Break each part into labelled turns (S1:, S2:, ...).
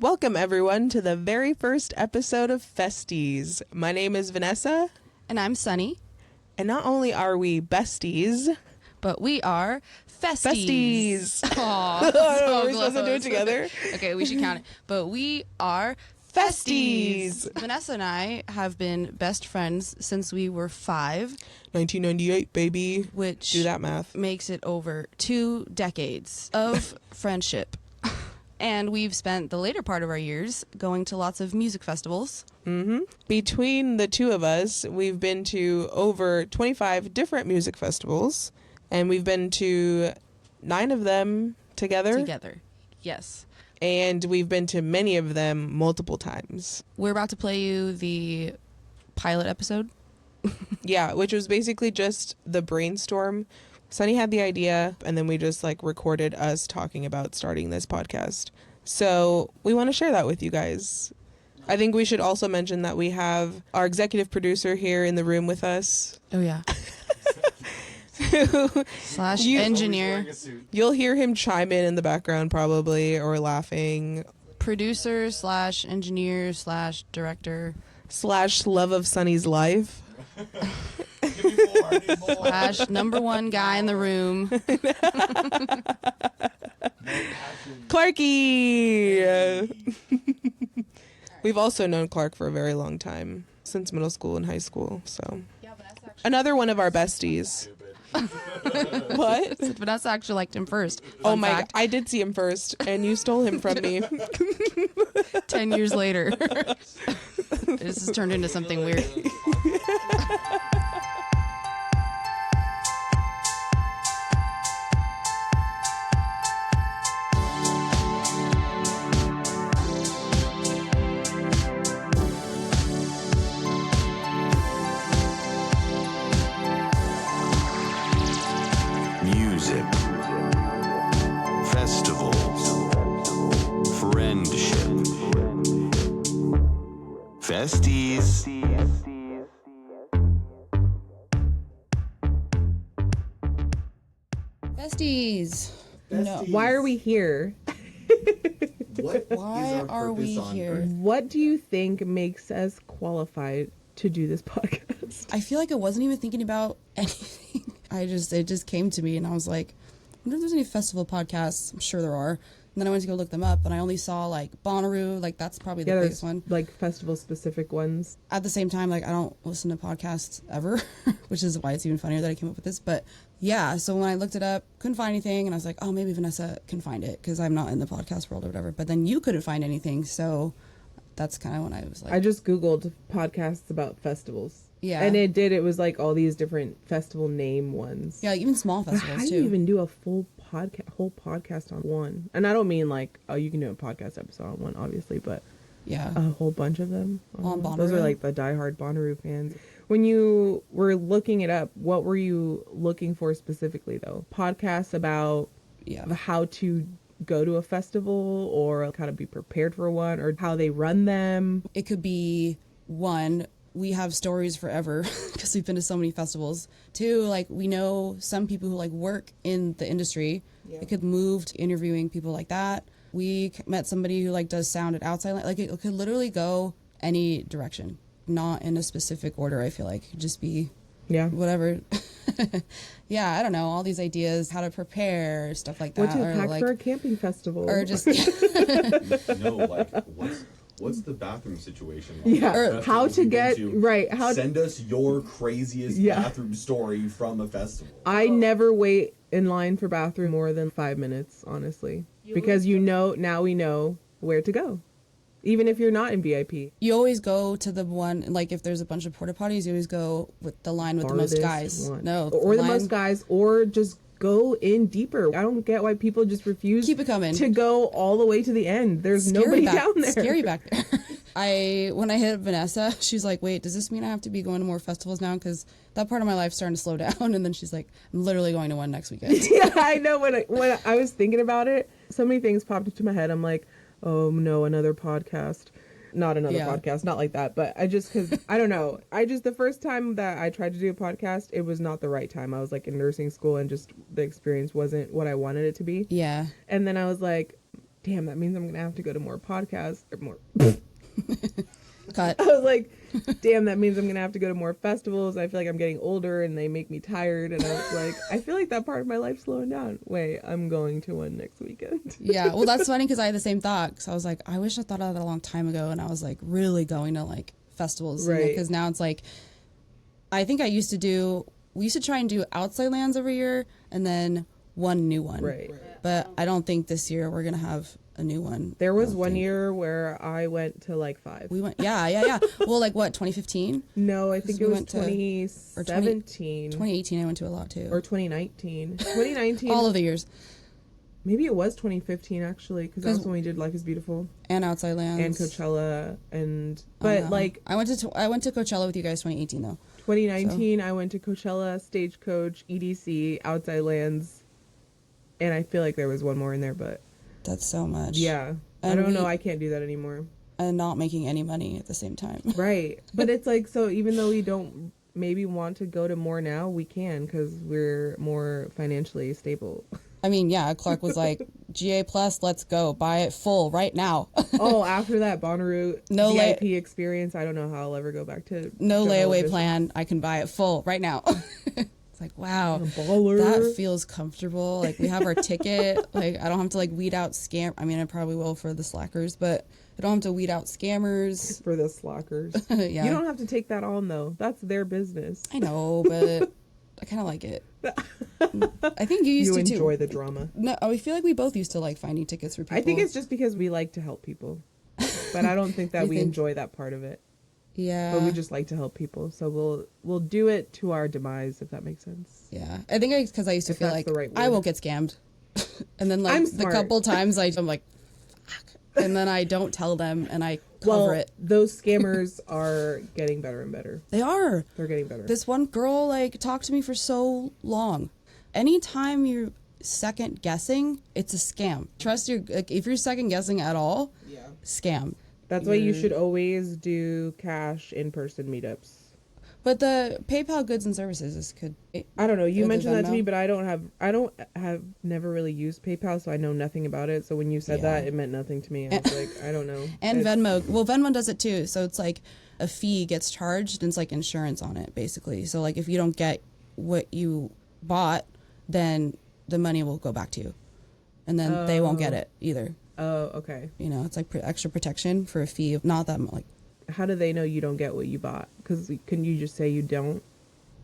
S1: Welcome, everyone, to the very first episode of Festies. My name is Vanessa.
S2: And I'm Sunny.
S1: And not only are we besties,
S2: but we are Festies.
S1: Aw,
S2: so
S1: we're supposed to do it together?
S2: Okay, we should count it. But we are
S1: Festies.
S2: Vanessa and I have been best friends since we were 5.
S1: 1998, baby.
S2: Which
S1: do that math.
S2: Makes it over 2 decades of friendship. And we've spent the later part of our years going to lots of music festivals.
S1: Mm-hmm. Between the two of us, we've been to over 25 different music festivals. And we've been to 9 of them together.
S2: Together, yes.
S1: And we've been to many of them multiple times.
S2: We're about to play you the pilot episode.
S1: Yeah, which was basically just the brainstorm. Sunny had the idea, and then we just recorded us talking about starting this podcast. So we want to share that with you guys. I think we should also mention that we have our executive producer here in the room with us.
S2: Oh, yeah. Slash engineer.
S1: You'll hear him chime in the background probably, or laughing.
S2: Producer slash engineer slash director.
S1: Slash love of Sunny's life.
S2: Slash #1 guy in the room.
S1: Clarky! We've also known Clark for a very long time, since middle school and high school, so. Another one of our besties. What?
S2: Vanessa actually liked him first.
S1: Oh my God, I did see him first, and you stole him from me.
S2: 10 years later. This has turned into something weird.
S3: Music, festivals, friendship, Festies.
S2: Festies. No.
S1: Why are we here?
S2: Why are we here?
S1: What do you think makes us qualified to do this podcast?
S2: I feel like I wasn't even thinking about anything. It just came to me, and I was like, I wonder if there's any festival podcasts. I'm sure there are. And then I went to go look them up, and I only saw Bonnaroo. That's probably the biggest one.
S1: Festival specific ones.
S2: At the same time, I don't listen to podcasts ever, which is why it's even funnier that I came up with this. But yeah, so when I looked it up, couldn't find anything, and I was like, oh, maybe Vanessa can find it because I'm not in the podcast world or whatever. But then you couldn't find anything, so that's kind of when I was like,
S1: I just Googled podcasts about festivals.
S2: Yeah.
S1: And it was all these different festival name ones.
S2: Yeah, even small festivals
S1: How do
S2: too.
S1: you even do a whole podcast on one? And I don't mean you can do a podcast episode on one, obviously, but
S2: yeah,
S1: a whole bunch of them.
S2: On Bonnaroo.
S1: Those are the diehard Bonnaroo fans. When you were looking it up, what were you looking for specifically though? Podcasts about how to go to a festival, or how to be prepared for one, or how they run them?
S2: It could be 1, we have stories forever because we've been to so many festivals. 2, we know some people who work in the industry. Yeah. It could move to interviewing people like that. We met somebody who does sound at outside. It could literally go any direction, not in a specific order. I feel like it could just be whatever. Yeah, I don't know, all these ideas, how to prepare, stuff like that.
S1: What to pack for a camping festival,
S2: or just
S4: what's the bathroom situation
S1: like? Yeah, or how to get
S4: send us your craziest bathroom story from a festival.
S1: I never wait in line for bathroom more than 5 minutes, honestly, because now we know where to go, even if you're not in VIP.
S2: You always go to the one, if there's a bunch of porta potties, you always go with the line with the most guys.
S1: One.
S2: No,
S1: or the most guys, or just go in deeper. I don't get why people just refuse
S2: keep it coming
S1: to go all the way to the end. There's nobody down there.
S2: Scary back there. When I hit Vanessa, she's like, wait, does this mean I have to be going to more festivals now? Because that part of my life's starting to slow down. And then she's like, I'm literally going to one next weekend.
S1: Yeah, I know. When I was thinking about it, so many things popped into my head. I'm like, oh no, another podcast. Not another podcast, not like that. But because I don't know. The first time that I tried to do a podcast, it was not the right time. I was in nursing school, and just the experience wasn't what I wanted it to be.
S2: Yeah.
S1: And then I was like, damn, that means I'm gonna have to go to more podcasts or more.
S2: Cut.
S1: I was like, damn, that means I'm gonna have to go to more festivals. I feel like I'm getting older and they make me tired. And I was like, I feel like that part of my life's slowing down. Wait, I'm going to one next weekend.
S2: Yeah, well, that's funny because I had the same thought. So I was like, I wish I thought of that a long time ago, and I was like really going to like festivals,
S1: Right?
S2: Because now it's like, I think we used to try and do outside lands every year, and then one new one,
S1: Right.
S2: But I don't think this year we're gonna have a new one.
S1: There
S2: I
S1: was
S2: don't
S1: one
S2: think.
S1: year where I went to like 5.
S2: We went, yeah. Well, like what, 2015,
S1: No, I think
S2: we
S1: it was
S2: went to-
S1: 2017
S2: 2018. I went to a lot too.
S1: or 2019. 2019.
S2: All of the years,
S1: Maybe it was 2015 actually, because that's when we did Life Is Beautiful
S2: and outside lands
S1: and Coachella
S2: Oh, no.
S1: like
S2: I went to Coachella with you guys 2018 though.
S1: 2019 I went to Coachella, Stagecoach, EDC, Outside Lands, and I feel like there was one more in there, but
S2: That's so much.
S1: yeah, I
S2: And
S1: don't know.
S2: we-
S1: I can't do that anymore.
S2: And not making any money at the same time.
S1: Right, but it's like, so even though we don't maybe want to go to more now, we can because we're more financially stable.
S2: I mean, yeah, Clark was like, GA Plus, let's go. Buy it full right now.
S1: Oh, after that Bonnaroo
S2: No
S1: VIP experience, I don't know how I'll ever go back to
S2: No
S1: general
S2: layaway
S1: admission.
S2: plan. I can buy it full right now. It's like, wow,
S1: Baller.
S2: that feels comfortable. Like, we have our ticket. Like, I don't have to, like, weed out scam. I mean, I probably will for the slackers, but I don't have to weed out scammers.
S1: For the slackers.
S2: Yeah.
S1: You don't have to take that on, though. That's their business.
S2: I know, but I kind of like it. I think you used
S1: You
S2: to, too.
S1: enjoy the drama.
S2: No, I feel like we both used to like finding tickets for people.
S1: I think it's just because we like to help people. But I don't think that
S2: You
S1: we
S2: think-
S1: enjoy that part of it.
S2: yeah.
S1: But we just like to help people. So we'll do it to our demise, if that makes sense.
S2: Yeah, I think because I used to
S1: If
S2: feel
S1: that's
S2: like
S1: the right
S2: I
S1: word.
S2: won't get scammed, and then like
S1: I'm
S2: the
S1: smart.
S2: couple times I'm like, fuck, and then I don't tell them and I cover
S1: Well,
S2: it.
S1: those scammers are getting better and better.
S2: They are.
S1: They're getting better.
S2: This one girl like talked to me for so long. Anytime you're second guessing, it's a scam. Trust your like, if you're second guessing at all,
S1: Yeah.
S2: scam.
S1: That's why you should always do cash in-person meetups.
S2: But the PayPal goods and services could.
S1: I don't know. You
S2: Or the
S1: mentioned that to
S2: Venmo?
S1: me, but I don't have never really used PayPal, so I know nothing about it. So when you said
S2: Yeah.
S1: that, it meant nothing to me. I was like, I don't know.
S2: And
S1: It's-
S2: Venmo. Well, Venmo does it too. So it's like a fee gets charged and it's like insurance on it, basically. So like if you don't get what you bought, then the money will go back to you. And then they won't get it either.
S1: Oh, okay.
S2: You know, it's like extra protection for a fee of not that like.
S1: How do they know you don't get what you bought? Because couldn't you just say you don't?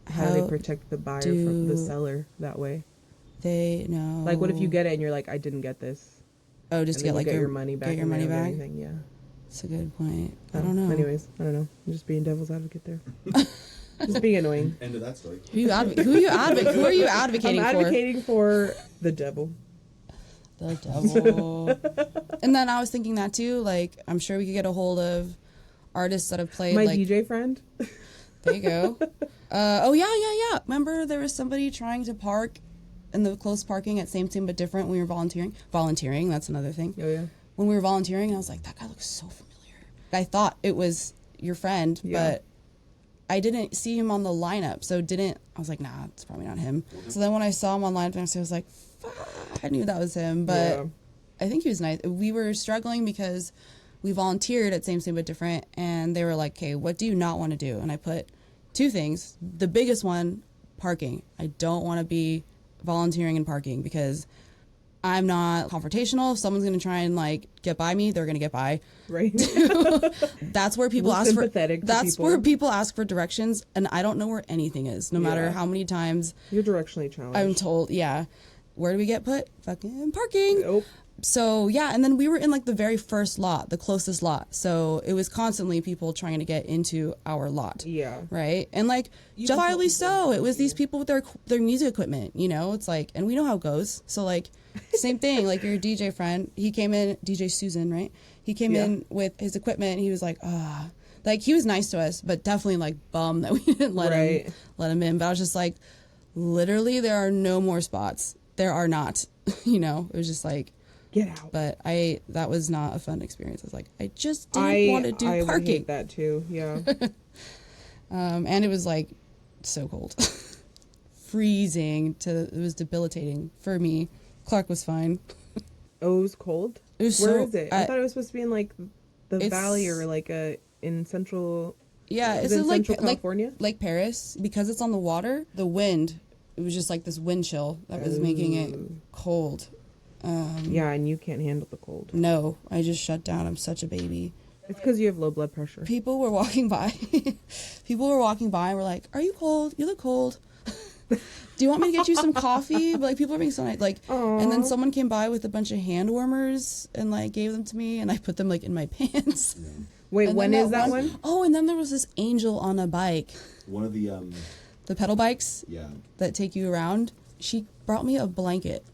S1: How do they protect the buyer from the seller that way?
S2: They know.
S1: Like, what if you get it and you're like, I didn't get this?
S2: Oh, just
S1: And
S2: to
S1: then
S2: get like
S1: you get your money back.
S2: Get your
S1: and they
S2: money
S1: don't get
S2: back.
S1: anything, yeah.
S2: That's a good point. I
S1: Oh,
S2: don't know.
S1: Anyways, I don't know. I'm just being devil's advocate there. Just being annoying.
S4: End of that story.
S2: Who are you advocating
S1: I'm
S2: for?
S1: advocating for the devil.
S2: The devil. And then I was thinking that too. Like, I'm sure we could get a hold of artists that have played.
S1: My
S2: like,
S1: DJ friend.
S2: there you go. Oh yeah. Remember there was somebody trying to park in the close parking at same but different when we were volunteering. Volunteering, that's another thing.
S1: Oh yeah.
S2: When we were volunteering, I was like, that guy looks so familiar. I thought it was your friend,
S1: Yeah.
S2: but I didn't see him on the lineup, so I was like, nah, it's probably not him. So then when I saw him on lineup, I was like, fuck, I knew that was him, but
S1: Yeah.
S2: I think he was nice. We were struggling because we volunteered at same but different, and they were like, okay, what do you not want to do? And I put two things. The biggest one, parking. I don't want to be volunteering in parking because I'm not confrontational. If someone's going to try and like get by me, they're going to get by.
S1: Right.
S2: That's where people
S1: More
S2: ask for
S1: sympathetic to
S2: that's
S1: people.
S2: where people ask for directions, and I don't know where anything is. No matter
S1: Yeah.
S2: how many times
S1: You're directionally challenged.
S2: I'm told, yeah. Where do we get put? Fucking parking.
S1: Nope.
S2: So yeah, and then we were in like the very first lot, the closest lot. So it was constantly people trying to get into our lot.
S1: Yeah.
S2: Right? And like justifiably so. It was these people with their music equipment, you know? It's like, and we know how it goes. So like same thing, like your DJ friend, he came in, DJ Susan, right? He came
S1: Yeah.
S2: in with his equipment and he was like, like he was nice to us, but definitely like bummed that we didn't let
S1: Right.
S2: him in. But I was just like, literally there are no more spots. There are not. You know? It was just like,
S1: Get out.
S2: but that was not a fun experience. I was like, I just didn't want to do
S1: I would
S2: parking.
S1: hate that too. Yeah.
S2: And it was like so cold. Freezing it was debilitating for me. Clark was fine.
S1: Oh, it was cold.
S2: It was
S1: Where
S2: so,
S1: is it? I thought it was supposed to be in like the
S2: It's-
S1: valley or like in central.
S2: Yeah,
S1: Is
S2: it's
S1: it
S2: in
S1: Central California?
S2: Lake Paris. Because it's on the water, the wind, it was just like this wind chill that was making it cold.
S1: Yeah, and you can't handle the cold.
S2: No, I just shut down. I'm such a baby.
S1: It's because you have low blood pressure.
S2: People were walking by. People were walking by and were like, "Are you cold? You look cold. Do you want me to get you some coffee?" But like people are being so nice. Like, and then someone came by with a bunch of hand warmers and like gave them to me, and I put them like in my pants.
S4: Yeah.
S1: Wait,
S2: And
S1: when
S2: then
S1: is that one?
S2: Oh, and then there was this angel on a bike.
S4: One of the
S2: The pedal bikes
S4: yeah.
S2: that take you around. She brought me a blanket.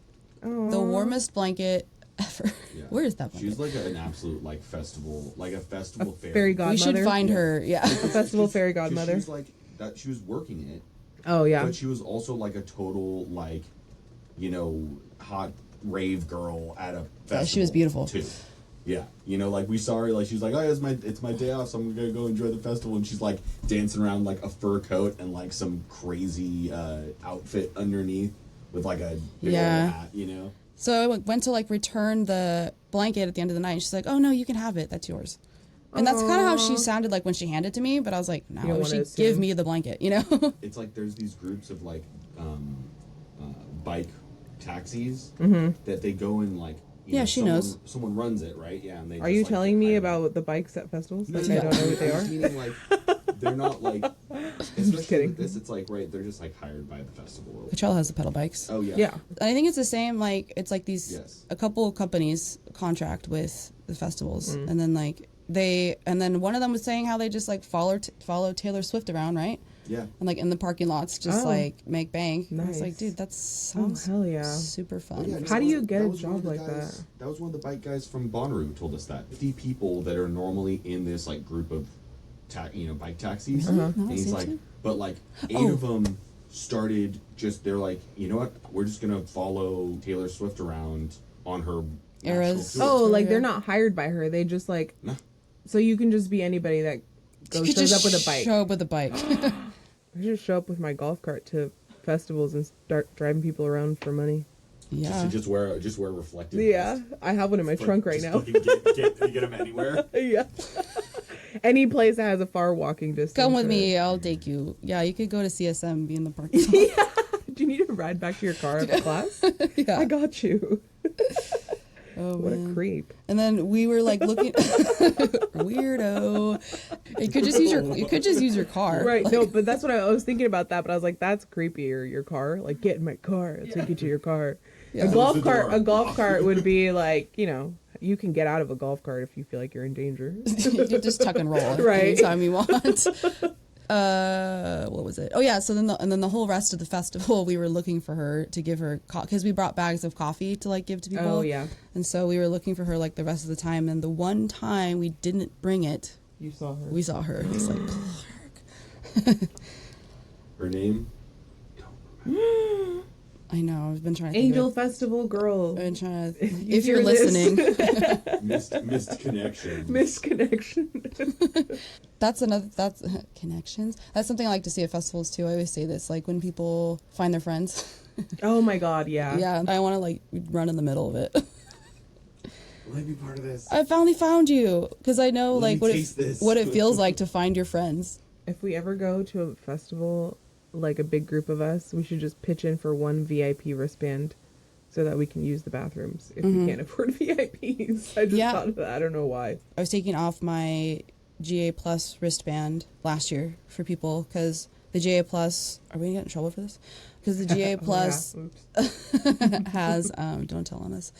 S2: The warmest blanket ever.
S4: Yeah.
S2: Where is that blanket?
S4: She's like an absolute like festival fairy.
S1: Fairy
S2: We
S1: godmother.
S2: should find her. Yeah.
S1: a festival fairy
S4: 'Cause
S1: godmother.
S4: She's like that. She was working it,
S1: Oh yeah.
S4: but she was also like a total like, hot rave girl at a festival.
S2: Yeah, she was beautiful.
S4: too. Yeah, like we saw her, like she's like, oh, it's my day off, so I'm gonna go enjoy the festival, and she's like dancing around like a fur coat and like some crazy outfit underneath with like a big
S2: Yeah.
S4: old hat,
S2: So I went to like return the blanket at the end of the night. And she's like, "Oh no, you can have it. That's yours." And that's kind of how she sounded like when she handed it to me. But I was like, "No,
S1: You don't
S2: why would
S1: wanna
S2: she give
S1: assume.
S2: me the blanket?"
S4: It's like there's these groups of like bike taxis that they go in like.
S2: Yeah, she knows.
S4: Someone runs it, right? Yeah, and they.
S1: Are you
S4: just, like,
S1: telling me
S4: hire-
S1: about the bikes at festivals?
S4: No,
S1: Like
S4: no,
S1: I don't know what they
S4: I'm
S1: are.
S4: just meaning like they're not like. Especially
S1: kidding.
S4: with this, it's like right. They're just like hired by the festival.
S2: Coachella has the pedal bikes.
S4: Oh yeah.
S1: Yeah.
S2: I think it's the same. Like it's like these
S4: Yes.
S2: a couple of companies contract with the festivals,
S1: Mm.
S2: and then like and then one of them was saying how they just like follow Taylor Swift around, right?
S4: Yeah.
S2: And like in the parking lots, just
S1: Oh.
S2: like make bank. I was
S1: Nice.
S2: like, dude, that sounds
S1: hell yeah.
S2: super fun.
S4: Well, yeah,
S1: How do you
S4: that
S1: get a
S4: was one of
S1: job
S4: the
S1: like
S4: guys-
S1: that?
S4: That was one of the bike guys from Bonnaroo who told us that 50 people that are normally in this like group of, bike taxis,
S1: Uh-huh.
S4: and he's like, but like 8 of them started just they're like, you know what, we're just gonna follow Taylor Swift around on her
S2: Eras.
S4: national tour.
S1: Oh, like
S2: Yeah.
S1: they're not hired by her. They just like.
S4: No.
S1: So you can just be anybody that
S2: You could
S1: shows
S2: just
S1: up with a bike.
S2: show up with a bike.
S1: I just show up with my golf cart to festivals and start driving people around for money.
S2: Yeah.
S4: To just wear reflective.
S1: Yeah,
S4: vest.
S1: I have one in my
S4: Just
S1: trunk right
S4: just
S1: now.
S4: fucking get them anywhere.
S1: Yeah. Any place that has a far walking distance.
S2: Come with
S1: or-
S2: me, I'll take you. Yeah, you could go to CSM, be in the parking lot.
S1: Do you need to ride back to your car after class?
S2: Yeah.
S1: I got you.
S2: Oh,
S1: What
S2: man.
S1: a creep.
S2: And then we were like looking weirdo. You could just use your car.
S1: Right.
S2: Like,
S1: No, but that's what I was thinking about that. But I was like, that's creepy. Or your car. Like, get in my car. I'll take you to your car.
S2: Yeah.
S1: A
S4: Close the door.
S1: golf cart would be like, you can get out of a golf cart if you feel like you're in danger.
S2: you could just tuck and roll
S1: Right.
S2: anytime you want. What was it? Oh yeah. So then the whole rest of the festival, we were looking for her to give her because we brought bags of coffee to like give to people.
S1: Oh, yeah.
S2: And so we were looking for her like the rest of the time. And the one time we didn't bring it,
S1: You saw her.
S2: we saw her. It's like,
S4: Her name.
S2: I know. I've been trying to think
S1: Angel
S2: of
S1: Festival girl.
S2: it. I've been trying to.
S1: You
S2: If you're
S1: hear this.
S2: listening,
S4: Missed connection.
S1: Misconnection.
S2: that's connections. That's something I like to see at festivals too. I always say this, like when people find their friends.
S1: Oh my God, yeah.
S2: Yeah, I want to like run in the middle of it.
S4: Will I be part of this?
S2: I finally found you because I know
S4: Let
S2: like
S4: me taste this.
S2: what it feels like to find your friends.
S1: If we ever go to a festival, like a big group of us, we should just pitch in for one VIP wristband so that we can use the bathrooms if we can't afford VIPs. I just
S2: Yeah.
S1: thought of that. I don't know why.
S2: I was taking off my GA Plus wristband last year for people because the GA Plus. Are we gonna get in trouble for this? Because the GA Plus
S1: Oops.
S2: has don't tell on this,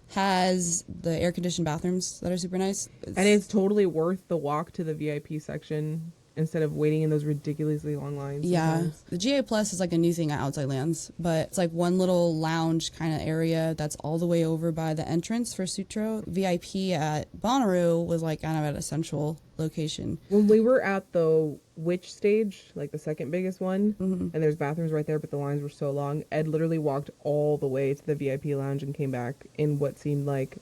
S2: has the air conditioned bathrooms that are super nice.
S1: And it's totally worth the walk to the VIP section instead of waiting in those ridiculously long lines.
S2: Yeah,
S1: sometimes.
S2: the GA Plus is like a new thing at Outside Lands, but it's like one little lounge kind of area that's all the way over by the entrance for Sutro. VIP at Bonnaroo was like kind of at a central location.
S1: When we were at the Witch stage, like the second biggest one, and there's bathrooms right there, but the lines were so long, Ed literally walked all the way to the VIP lounge and came back in what seemed like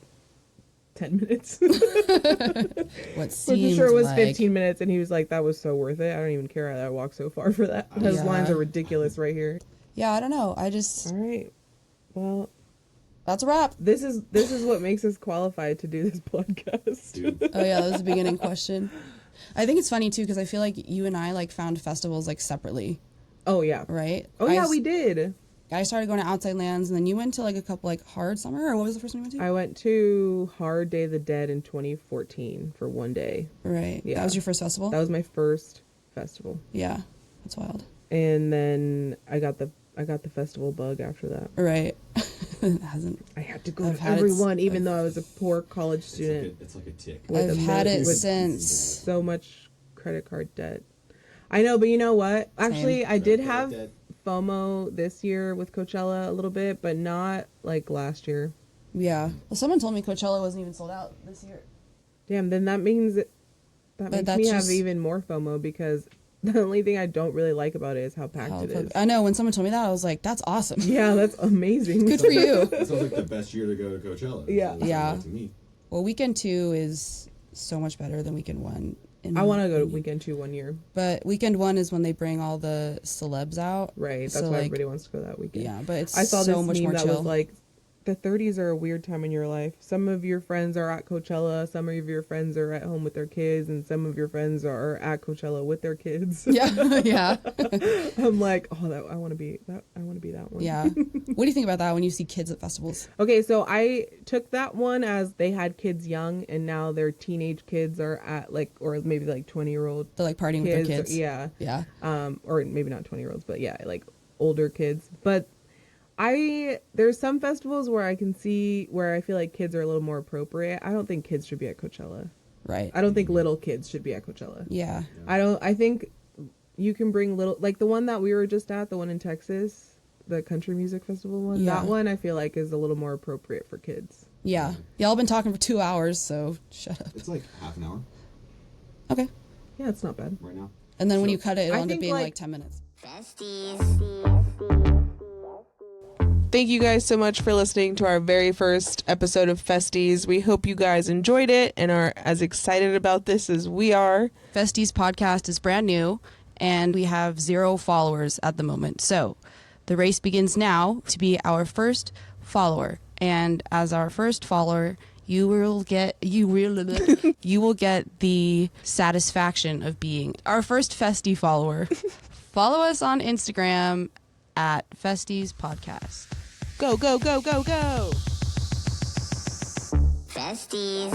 S1: 10 minutes.
S2: What
S1: Pretty
S2: seems
S1: sure it was
S2: like
S1: 15 minutes, and he was like, that was so worth it. I don't even care that I walked so far for that. Those
S2: Yeah.
S1: lines are ridiculous right here.
S2: Yeah, I don't know. I just
S1: All right. Well,
S2: That's a wrap.
S1: This is what makes us qualified to do this podcast.
S4: Dude.
S2: Oh yeah, that was the beginning question. I think it's funny too because I feel like you and I like found festivals like separately,
S1: Oh yeah.
S2: right?
S1: Oh yeah, we did.
S2: I started going to Outside Lands, and then you went to like a couple like Hard Summer, or what was the first one you went to?
S1: I went to Hard Day of the Dead in 2014 for one day.
S2: Right.
S1: Yeah.
S2: That was your first festival?
S1: That was my first festival.
S2: Yeah. That's wild.
S1: And then I got the festival bug after that.
S2: Right. It hasn't.
S1: I had to go
S2: I've
S1: to
S2: had
S1: every
S2: it-
S1: one, even though I was a poor college student
S4: It's like a tick.
S1: with
S2: I've had it
S1: with
S2: since.
S1: so much credit card debt. I know, but you know what? Actually, I did have FOMO this year with Coachella a little bit, but not like last year.
S2: Yeah. Well, someone told me Coachella wasn't even sold out this year.
S1: Damn, then that means that makes
S2: that's
S1: me
S2: just-
S1: have even more FOMO because the only thing I don't really like about it is how packed it is.
S2: I know. When someone told me that, I was like, "That's awesome."
S1: Yeah, that's amazing.
S2: Good for you.
S4: That sounds like the best year to go to Coachella.
S1: Yeah.
S4: Sounds
S2: Yeah.
S4: like to me.
S2: Well, weekend 2 is so much better than weekend 1.
S1: I want to go to weekend 2 one year.
S2: But weekend 1 is when they bring all the celebs out.
S1: Right, that's
S2: So,
S1: why
S2: like,
S1: everybody wants to go that weekend.
S2: Yeah, but it's
S1: I saw
S2: so
S1: this
S2: much
S1: meme
S2: more
S1: that
S2: chill.
S1: was like, the 30s are a weird time in your life. Some of your friends are at Coachella, some of your friends are at home with their kids, and some of your friends are at Coachella with their kids.
S2: Yeah, yeah,
S1: I'm like, oh, I want to be that. I want to be that one.
S2: yeah. What do you think about that when you see kids at festivals?
S1: Okay, so I took that one as they had kids young, and now their teenage kids are at like, or maybe like 20-year-old
S2: They're like partying with their kids.
S1: Yeah.
S2: Yeah.
S1: Or maybe not 20-year-olds, but yeah, like older kids. But there's some festivals where I can see where I feel like kids are a little more appropriate. I don't think kids should be at Coachella.
S2: Right.
S1: I don't think little kids should be at Coachella.
S2: Yeah.
S1: I think you can bring little, like the one that we were just at, the one in Texas, the country music festival one.
S2: Yeah.
S1: That one I feel like is a little more appropriate for kids.
S2: Yeah. Y'all been talking for 2 hours, so shut up.
S4: It's like half an hour
S2: Okay.
S1: Yeah, it's not bad.
S4: right now.
S2: And then when
S4: So-
S2: you cut it, it'll
S1: I
S2: end up
S1: think,
S2: being
S1: like-
S2: like 10 minutes.
S1: Thank you guys so much for listening to our very first episode of Festies. We hope you guys enjoyed it and are as excited about this as we are.
S2: Festies podcast is brand new, and we have 0 followers at the moment. So the race begins now to be our first follower. And as our first follower, you will get the satisfaction of being our first Festie follower. Follow us on Instagram at Festies Podcast.
S1: Go, go, go, go, go.
S3: Festies.